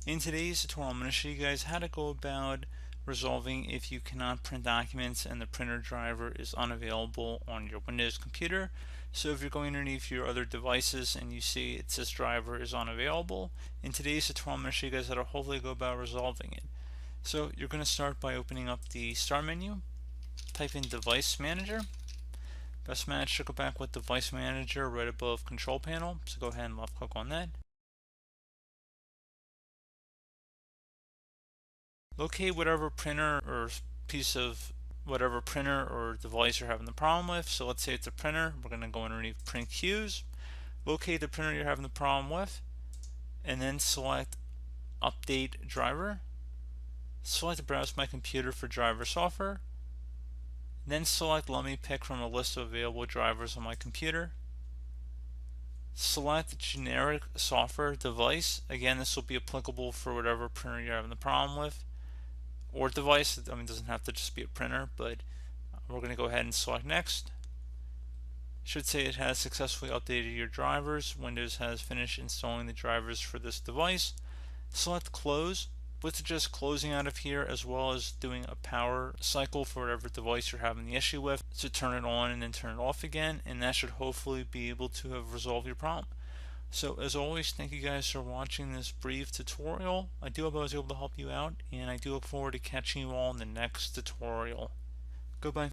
In today's tutorial, I'm going to show you guys how to go about resolving if you cannot print documents and the printer driver is unavailable on your Windows computer. So if you're going underneath your other devices and you see it says driver is unavailable, in today's tutorial I'm going to show you guys how to hopefully go about resolving it. So you're going to start by opening up the Start menu, type in Device Manager. Best match to go back with Device Manager right above Control Panel, so go ahead and left click on that. Locate whatever printer or piece of whatever printer or device you're having the problem with. So let's say it's a printer. We're going to go underneath Print Queues, locate the printer you're having the problem with, and then select Update Driver. Select Browse My Computer for driver software. Then select Let me pick from a list of available drivers on my computer. Select Generic Software Device. Again, this will be applicable for whatever printer you're having the problem with, or device. I mean, it doesn't have to just be a printer, but we're going to go ahead and select Next. Should say it has successfully updated your drivers. Windows has finished installing the drivers for this device. Select Close, with just closing out of here, as well as doing a power cycle for whatever device you're having the issue with, to turn it on and then turn it off again, and that should hopefully be able to have resolved your problem. So as always, thank you guys for watching this brief tutorial. I do hope I was able to help you out, and I do look forward to catching you all in the next tutorial. Goodbye.